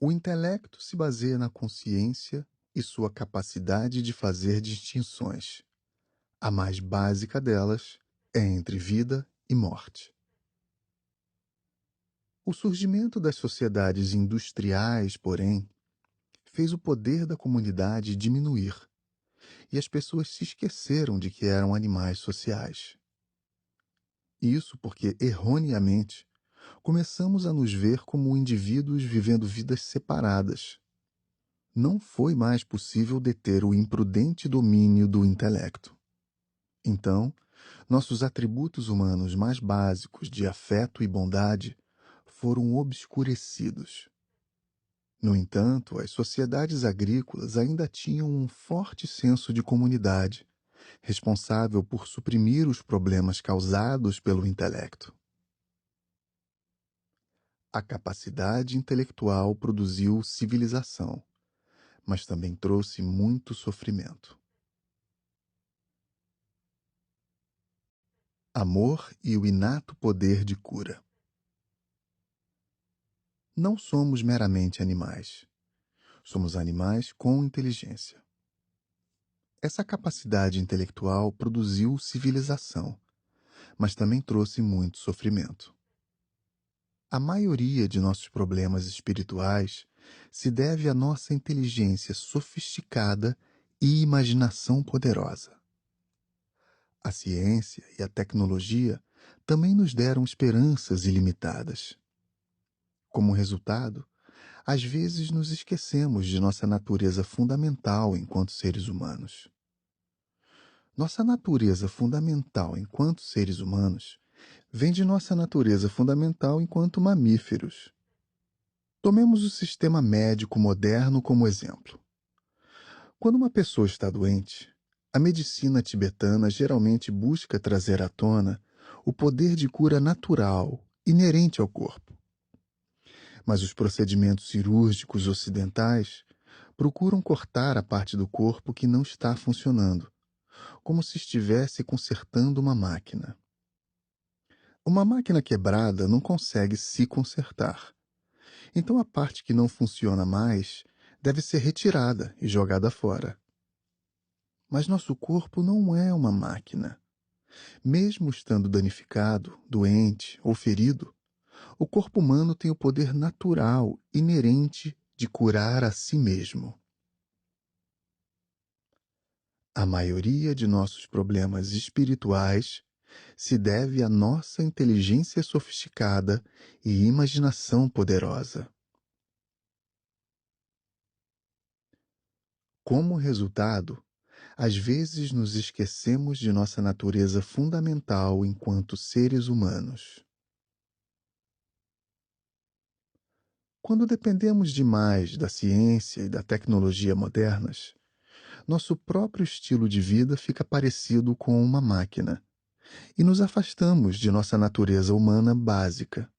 O intelecto se baseia na consciência e sua capacidade de fazer distinções. A mais básica delas é entre vida e morte. O surgimento das sociedades industriais, porém, fez o poder da comunidade diminuir, e as pessoas se esqueceram de que eram animais sociais. Isso porque, erroneamente, começamos a nos ver como indivíduos vivendo vidas separadas. Não foi mais possível deter o imprudente domínio do intelecto. Então, nossos atributos humanos mais básicos de afeto e bondade foram obscurecidos. No entanto, as sociedades agrícolas ainda tinham um forte senso de comunidade, responsável por suprimir os problemas causados pelo intelecto. A capacidade intelectual produziu civilização, mas também trouxe muito sofrimento. Amor e o inato poder de cura. Não somos meramente animais. Somos animais com inteligência. Essa capacidade intelectual produziu civilização, mas também trouxe muito sofrimento. A maioria de nossos problemas espirituais se deve à nossa inteligência sofisticada e imaginação poderosa. A ciência e a tecnologia também nos deram esperanças ilimitadas. Como resultado, às vezes nos esquecemos de nossa natureza fundamental enquanto seres humanos. Nossa natureza fundamental enquanto seres humanos vem de nossa natureza fundamental enquanto mamíferos. Tomemos o sistema médico moderno como exemplo. Quando uma pessoa está doente, a medicina tibetana geralmente busca trazer à tona o poder de cura natural, inerente ao corpo. Mas os procedimentos cirúrgicos ocidentais procuram cortar a parte do corpo que não está funcionando, como se estivesse consertando uma máquina. Uma máquina quebrada não consegue se consertar. Então a parte que não funciona mais deve ser retirada e jogada fora. Mas nosso corpo não é uma máquina. Mesmo estando danificado, doente ou ferido, o corpo humano tem o poder natural, inerente, de curar a si mesmo. A maioria de nossos problemas espirituais se deve à nossa inteligência sofisticada e imaginação poderosa. Como resultado, às vezes nos esquecemos de nossa natureza fundamental enquanto seres humanos. Quando dependemos demais da ciência e da tecnologia modernas, nosso próprio estilo de vida fica parecido com uma máquina e nos afastamos de nossa natureza humana básica.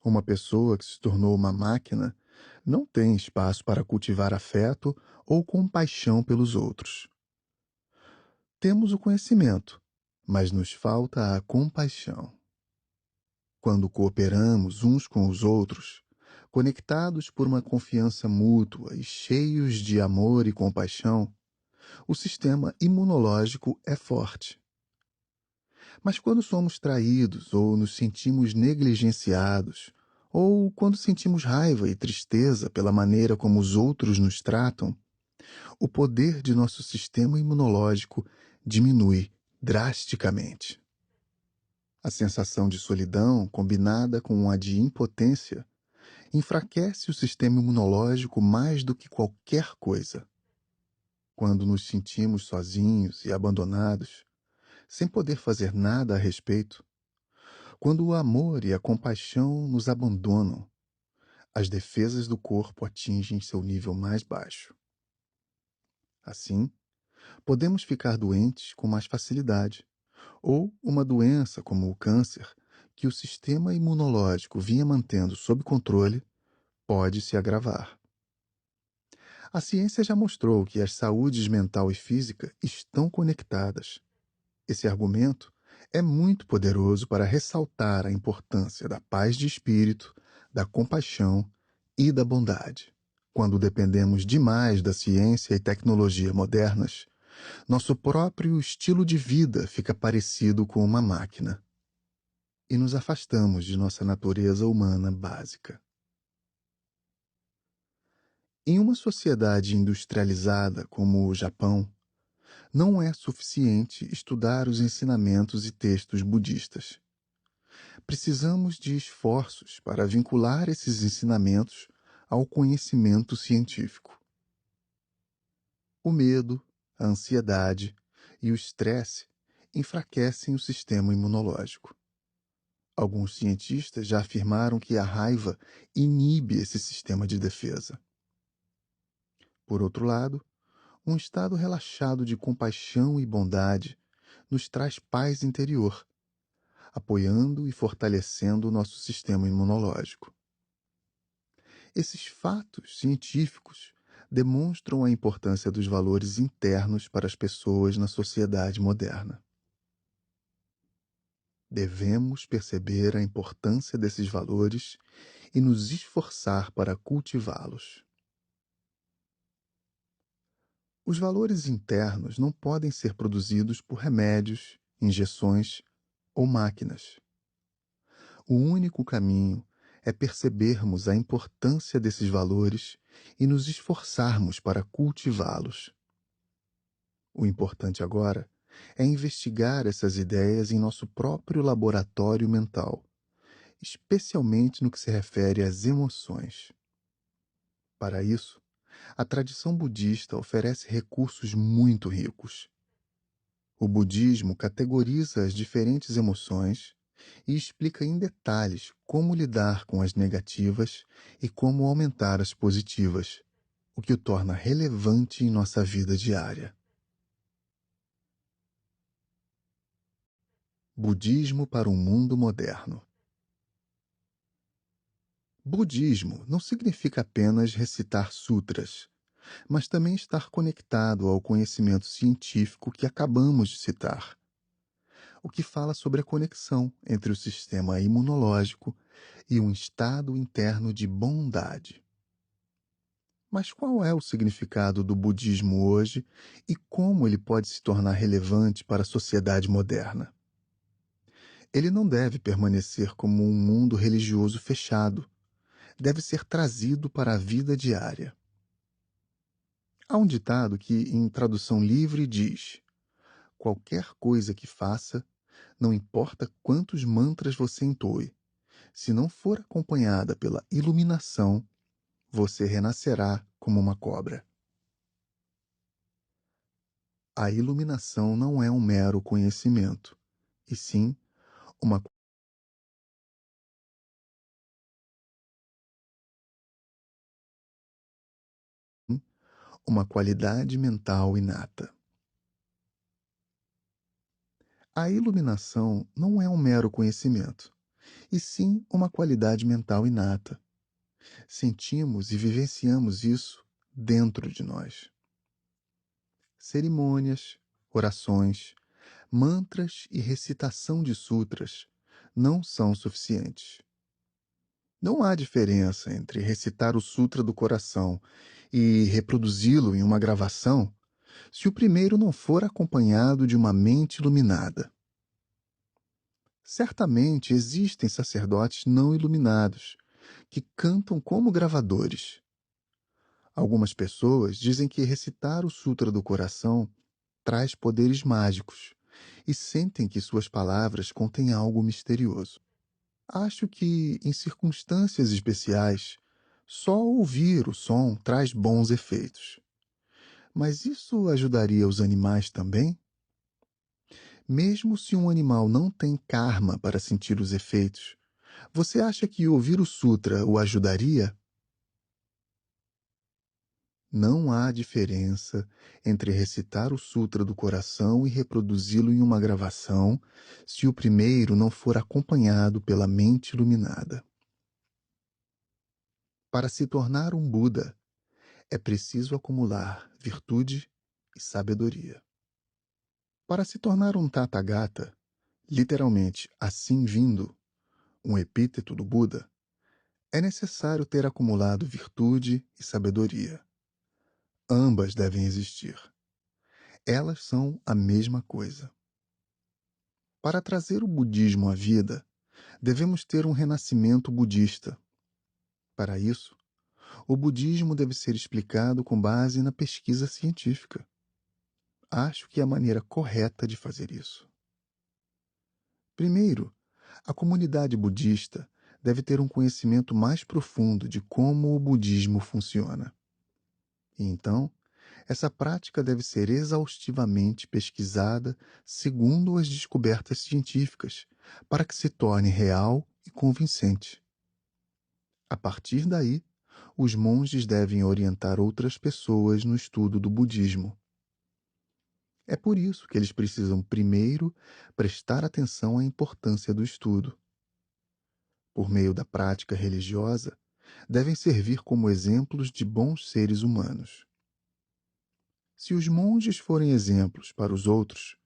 Uma pessoa que se tornou uma máquina não tem espaço para cultivar afeto ou compaixão pelos outros. Temos o conhecimento, mas nos falta a compaixão. Quando cooperamos uns com os outros, conectados por uma confiança mútua e cheios de amor e compaixão, o sistema imunológico é forte. Mas quando somos traídos ou nos sentimos negligenciados, ou quando sentimos raiva e tristeza pela maneira como os outros nos tratam, o poder de nosso sistema imunológico diminui drasticamente. A sensação de solidão, combinada com a de impotência, enfraquece o sistema imunológico mais do que qualquer coisa. Quando nos sentimos sozinhos e abandonados, sem poder fazer nada a respeito, quando o amor e a compaixão nos abandonam, as defesas do corpo atingem seu nível mais baixo. Assim, podemos ficar doentes com mais facilidade, ou uma doença como o câncer, que o sistema imunológico vinha mantendo sob controle, pode se agravar. A ciência já mostrou que as saúdes mental e física estão conectadas. Esse argumento é muito poderoso para ressaltar a importância da paz de espírito, da compaixão e da bondade. Quando dependemos demais da ciência e tecnologia modernas, nosso próprio estilo de vida fica parecido com uma máquina e nos afastamos de nossa natureza humana básica. Em uma sociedade industrializada como o Japão, não é suficiente estudar os ensinamentos e textos budistas. Precisamos de esforços para vincular esses ensinamentos ao conhecimento científico. O medo, a ansiedade e o estresse enfraquecem o sistema imunológico. Alguns cientistas já afirmaram que a raiva inibe esse sistema de defesa. Por outro lado, Um estado relaxado de compaixão e bondade nos traz paz interior, apoiando e fortalecendo o nosso sistema imunológico. Esses fatos científicos demonstram a importância dos valores internos para as pessoas na sociedade moderna. Devemos perceber a importância desses valores e nos esforçar para cultivá-los. Os valores internos não podem ser produzidos por remédios, injeções ou máquinas. O único caminho é percebermos a importância desses valores e nos esforçarmos para cultivá-los. O importante agora é investigar essas ideias em nosso próprio laboratório mental, especialmente no que se refere às emoções. Para isso, a tradição budista oferece recursos muito ricos. O budismo categoriza as diferentes emoções e explica em detalhes como lidar com as negativas e como aumentar as positivas, o que o torna relevante em nossa vida diária. Budismo para um mundo moderno. Budismo não significa apenas recitar sutras, mas também estar conectado ao conhecimento científico que acabamos de citar, o que fala sobre a conexão entre o sistema imunológico e um estado interno de bondade. Mas qual é o significado do budismo hoje e como ele pode se tornar relevante para a sociedade moderna? Ele não deve permanecer como um mundo religioso fechado, deve ser trazido para a vida diária. Há um ditado que, em tradução livre, diz: qualquer coisa que faça, não importa quantos mantras você entoe, se não for acompanhada pela iluminação, você renascerá como uma cobra. A iluminação não é um mero conhecimento, e sim uma qualidade mental inata. A iluminação não é um mero conhecimento, e sim uma qualidade mental inata. Sentimos e vivenciamos isso dentro de nós. Cerimônias, orações, mantras e recitação de sutras não são suficientes. Não há diferença entre recitar o sutra do coração e reproduzi-lo em uma gravação se o primeiro não for acompanhado de uma mente iluminada. Certamente existem sacerdotes não iluminados que cantam como gravadores. Algumas pessoas dizem que recitar o Sutra do Coração traz poderes mágicos e sentem que suas palavras contêm algo misterioso. Acho que, em circunstâncias especiais, só ouvir o som traz bons efeitos. Mas isso ajudaria os animais também? Mesmo se um animal não tem karma para sentir os efeitos, você acha que ouvir o Sutra o ajudaria? Não há diferença entre recitar o Sutra do Coração e reproduzi-lo em uma gravação se o primeiro não for acompanhado pela mente iluminada. Para se tornar um Buda, é preciso acumular virtude e sabedoria. Para se tornar um Tathagata, literalmente assim vindo, um epíteto do Buda, é necessário ter acumulado virtude e sabedoria. Ambas devem existir. Elas são a mesma coisa. Para trazer o budismo à vida, devemos ter um renascimento budista. Para isso, o budismo deve ser explicado com base na pesquisa científica. Acho que é a maneira correta de fazer isso. Primeiro, a comunidade budista deve ter um conhecimento mais profundo de como o budismo funciona. E então, essa prática deve ser exaustivamente pesquisada segundo as descobertas científicas, para que se torne real e convincente. A partir daí, os monges devem orientar outras pessoas no estudo do budismo. É por isso que eles precisam primeiro prestar atenção à importância do estudo. Por meio da prática religiosa, devem servir como exemplos de bons seres humanos. Se os monges forem exemplos para os outros,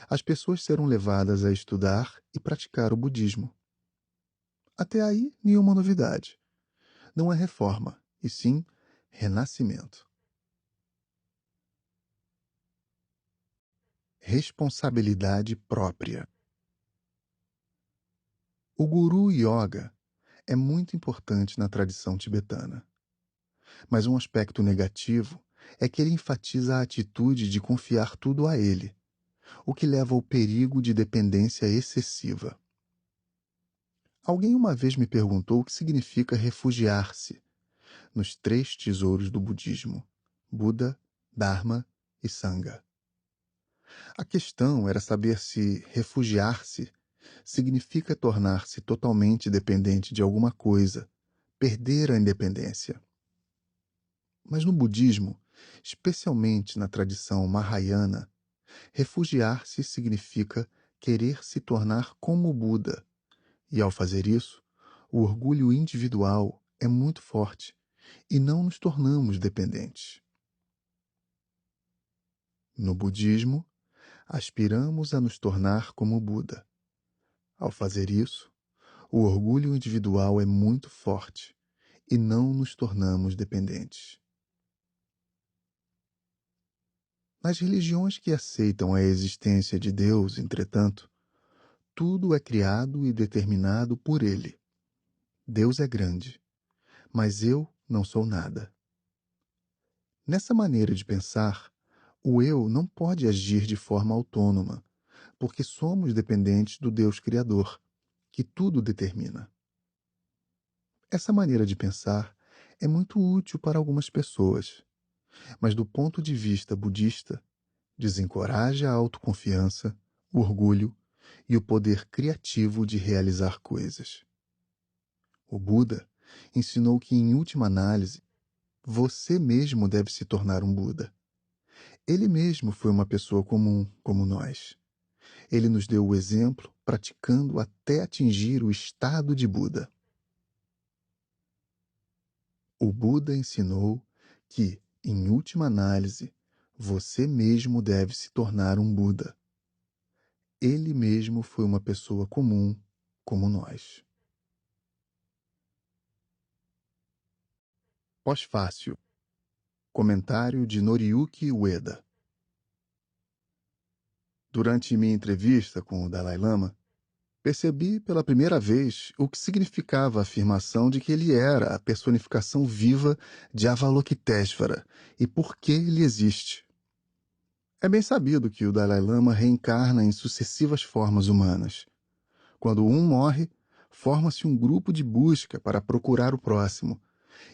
as pessoas serão levadas a estudar e praticar o budismo. Até aí, nenhuma novidade. Não é reforma, e sim renascimento. Responsabilidade própria. O guru yoga é muito importante na tradição tibetana. Mas um aspecto negativo é que ele enfatiza a atitude de confiar tudo a ele, o que leva ao perigo de dependência excessiva. Alguém uma vez me perguntou o que significa refugiar-se nos 3 tesouros do budismo: Buda, Dharma e Sangha. A questão era saber se refugiar-se significa tornar-se totalmente dependente de alguma coisa, perder a independência. Mas no budismo, especialmente na tradição Mahayana, refugiar-se significa querer se tornar como o Buda. E ao fazer isso, o orgulho individual é muito forte e não nos tornamos dependentes. No budismo, aspiramos a nos tornar como o Buda. Ao fazer isso, o orgulho individual é muito forte e não nos tornamos dependentes. Nas religiões que aceitam a existência de Deus, entretanto, tudo é criado e determinado por Ele. Deus é grande, mas eu não sou nada. Nessa maneira de pensar, o eu não pode agir de forma autônoma, porque somos dependentes do Deus Criador, que tudo determina. Essa maneira de pensar é muito útil para algumas pessoas, mas do ponto de vista budista, desencoraja a autoconfiança, o orgulho e o poder criativo de realizar coisas. O Buda ensinou que, em última análise, você mesmo deve se tornar um Buda. Ele mesmo foi uma pessoa comum, como nós. Ele nos deu o exemplo, praticando até atingir o estado de Buda. O Buda ensinou que, em última análise, você mesmo deve se tornar um Buda. Ele mesmo foi uma pessoa comum, como nós. Pós-fácil. Comentário de Noriyuki Ueda. Durante minha entrevista com o Dalai Lama, percebi pela primeira vez o que significava a afirmação de que ele era a personificação viva de Avalokiteshvara e por que ele existe. É bem sabido que o Dalai Lama reencarna em sucessivas formas humanas. Quando um morre, forma-se um grupo de busca para procurar o próximo,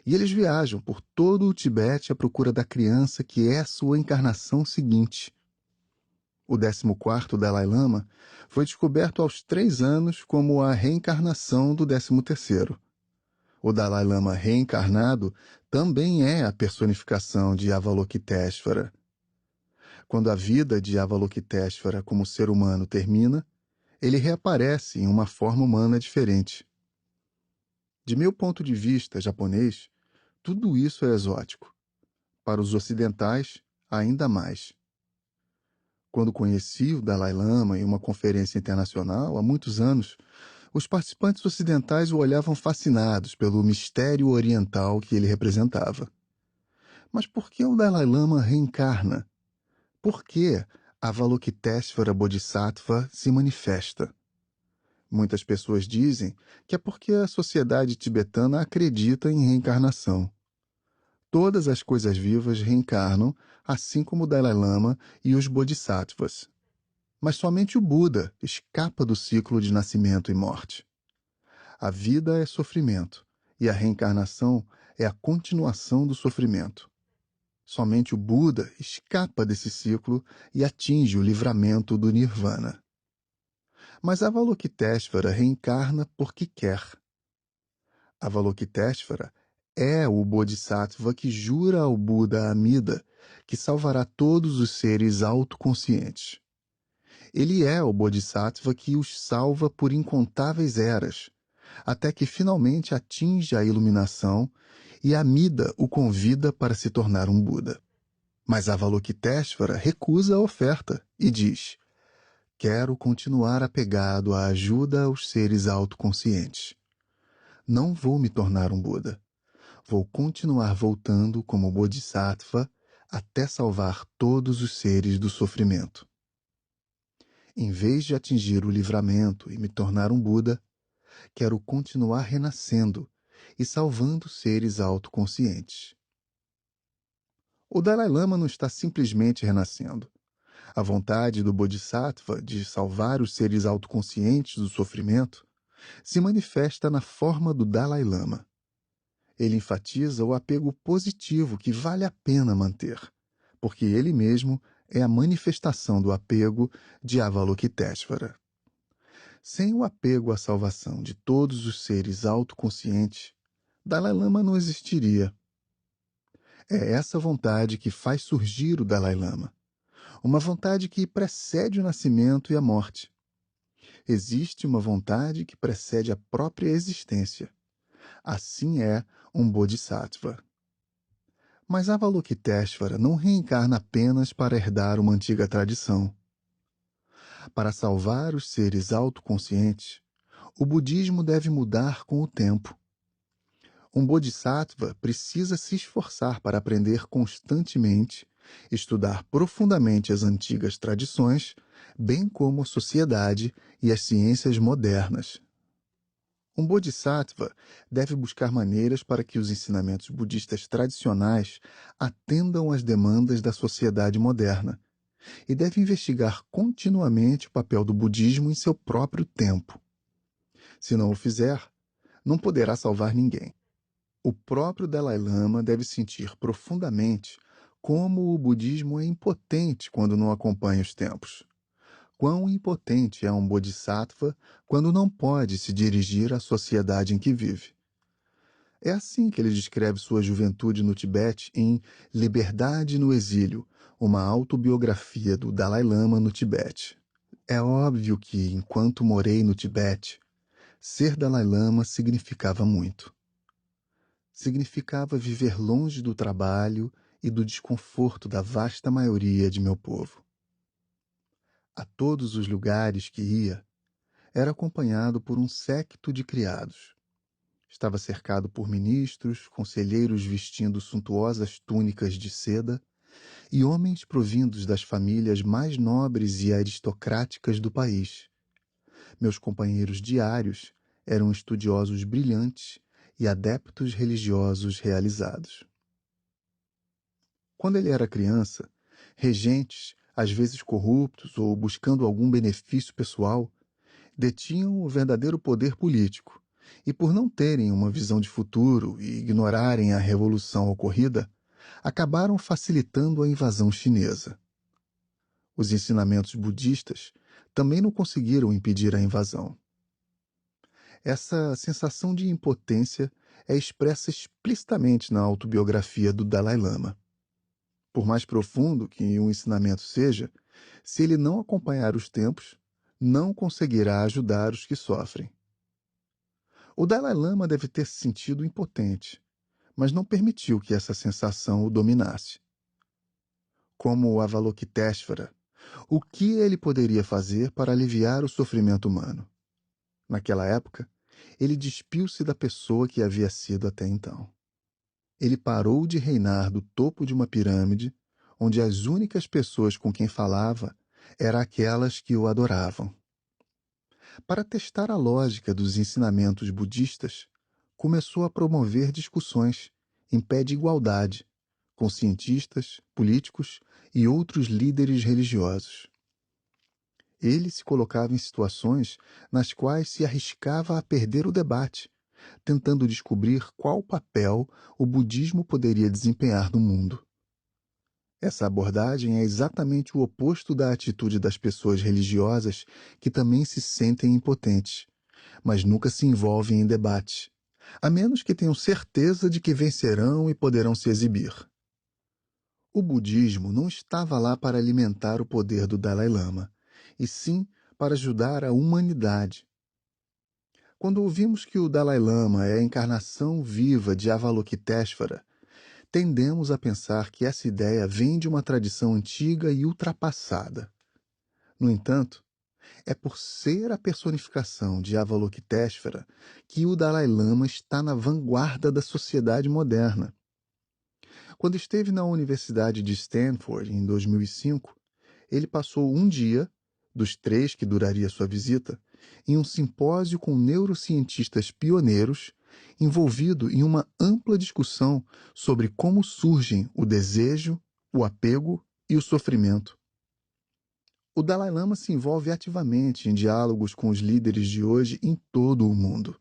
e eles viajam por todo o Tibete à procura da criança que é a sua encarnação seguinte. O 14º Dalai Lama foi descoberto aos 3 anos como a reencarnação do 13º. O Dalai Lama reencarnado também é a personificação de Avalokiteshvara. Quando a vida de Avalokiteshvara como ser humano termina, ele reaparece em uma forma humana diferente. De meu ponto de vista japonês, tudo isso é exótico. Para os ocidentais, ainda mais. Quando conheci o Dalai Lama em uma conferência internacional, há muitos anos, os participantes ocidentais o olhavam fascinados pelo mistério oriental que ele representava. Mas por que o Dalai Lama reencarna? Por que Avalokiteshvara Bodhisattva se manifesta? Muitas pessoas dizem que é porque a sociedade tibetana acredita em reencarnação. Todas as coisas vivas reencarnam, assim como o Dalai Lama e os Bodhisattvas. Mas somente o Buda escapa do ciclo de nascimento e morte. A vida é sofrimento, e a reencarnação é a continuação do sofrimento. Somente o Buda escapa desse ciclo e atinge o livramento do Nirvana. Mas Avalokiteshvara reencarna porque quer. Avalokiteshvara é o Bodhisattva que jura ao Buda Amida que salvará todos os seres autoconscientes. Ele é o Bodhisattva que os salva por incontáveis eras, até que finalmente atinge a iluminação e Amida o convida para se tornar um Buda. Mas Avalokiteshvara recusa a oferta e diz: quero continuar apegado à ajuda aos seres autoconscientes. Não vou me tornar um Buda. Vou continuar voltando como Bodhisattva até salvar todos os seres do sofrimento. Em vez de atingir o livramento e me tornar um Buda, quero continuar renascendo e salvando seres autoconscientes. O Dalai Lama não está simplesmente renascendo. A vontade do Bodhisattva de salvar os seres autoconscientes do sofrimento se manifesta na forma do Dalai Lama. Ele enfatiza o apego positivo que vale a pena manter, porque ele mesmo é a manifestação do apego de Avalokiteshvara. Sem o apego à salvação de todos os seres autoconscientes, Dalai Lama não existiria. É essa vontade que faz surgir o Dalai Lama, uma vontade que precede o nascimento e a morte. Existe uma vontade que precede a própria existência. Assim é um Bodhisattva. Mas Avalokiteshvara não reencarna apenas para herdar uma antiga tradição. Para salvar os seres autoconscientes, o budismo deve mudar com o tempo. Um Bodhisattva precisa se esforçar para aprender constantemente, estudar profundamente as antigas tradições, bem como a sociedade e as ciências modernas. Um Bodhisattva deve buscar maneiras para que os ensinamentos budistas tradicionais atendam às demandas da sociedade moderna e deve investigar continuamente o papel do budismo em seu próprio tempo. Se não o fizer, não poderá salvar ninguém. O próprio Dalai Lama deve sentir profundamente como o budismo é impotente quando não acompanha os tempos. Quão impotente é um Bodhisattva quando não pode se dirigir à sociedade em que vive. É assim que ele descreve sua juventude no Tibete em Liberdade no Exílio, uma autobiografia do Dalai Lama no Tibete. É óbvio que, enquanto morei no Tibete, ser Dalai Lama significava muito. Significava viver longe do trabalho e do desconforto da vasta maioria de meu povo. A todos os lugares que ia, era acompanhado por um séquito de criados. Estava cercado por ministros, conselheiros vestindo suntuosas túnicas de seda e homens provindos das famílias mais nobres e aristocráticas do país. Meus companheiros diários eram estudiosos brilhantes e adeptos religiosos realizados. Quando ele era criança, regentes, às vezes corruptos ou buscando algum benefício pessoal, detinham o verdadeiro poder político e, por não terem uma visão de futuro e ignorarem a revolução ocorrida, acabaram facilitando a invasão chinesa. Os ensinamentos budistas também não conseguiram impedir a invasão. Essa sensação de impotência é expressa explicitamente na autobiografia do Dalai Lama. Por mais profundo que um ensinamento seja, se ele não acompanhar os tempos, não conseguirá ajudar os que sofrem. O Dalai Lama deve ter se sentido impotente, mas não permitiu que essa sensação o dominasse. Como o Avalokiteshvara, o que ele poderia fazer para aliviar o sofrimento humano? Naquela época, ele despiu-se da pessoa que havia sido até então. Ele parou de reinar do topo de uma pirâmide, onde as únicas pessoas com quem falava eram aquelas que o adoravam. Para testar a lógica dos ensinamentos budistas, começou a promover discussões em pé de igualdade com cientistas, políticos e outros líderes religiosos. Ele se colocava em situações nas quais se arriscava a perder o debate, tentando descobrir qual papel o budismo poderia desempenhar no mundo. Essa abordagem é exatamente o oposto da atitude das pessoas religiosas que também se sentem impotentes, mas nunca se envolvem em debate, a menos que tenham certeza de que vencerão e poderão se exibir. O budismo não estava lá para alimentar o poder do Dalai Lama, e sim para ajudar a humanidade. Quando ouvimos que o Dalai Lama é a encarnação viva de Avalokiteshvara, tendemos a pensar que essa ideia vem de uma tradição antiga e ultrapassada. No entanto, é por ser a personificação de Avalokiteshvara que o Dalai Lama está na vanguarda da sociedade moderna. Quando esteve na Universidade de Stanford em 2005, ele passou um dia, dos 3 que duraria sua visita, em um simpósio com neurocientistas pioneiros, envolvido em uma ampla discussão sobre como surgem o desejo, o apego e o sofrimento. O Dalai Lama se envolve ativamente em diálogos com os líderes de hoje em todo o mundo.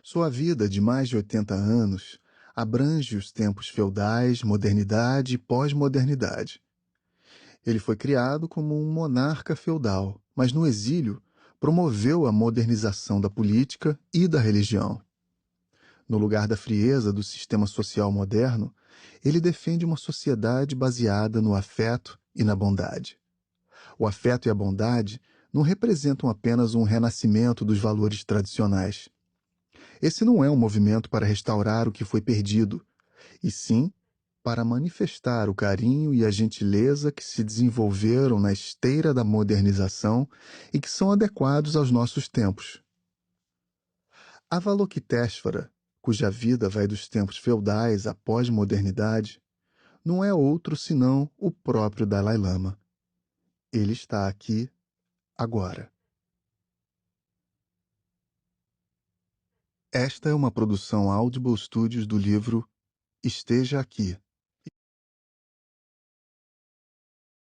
Sua vida de mais de 80 anos abrange os tempos feudais, modernidade e pós-modernidade. Ele foi criado como um monarca feudal, mas no exílio promoveu a modernização da política e da religião. No lugar da frieza do sistema social moderno, ele defende uma sociedade baseada no afeto e na bondade. O afeto e a bondade não representam apenas um renascimento dos valores tradicionais. Esse não é um movimento para restaurar o que foi perdido, e sim para manifestar o carinho e a gentileza que se desenvolveram na esteira da modernização e que são adequados aos nossos tempos. Avalokiteshvara, cuja vida vai dos tempos feudais à pós-modernidade, não é outro senão o próprio Dalai Lama. Ele está aqui agora. Esta é uma produção Audible Studios do livro Esteja Aqui,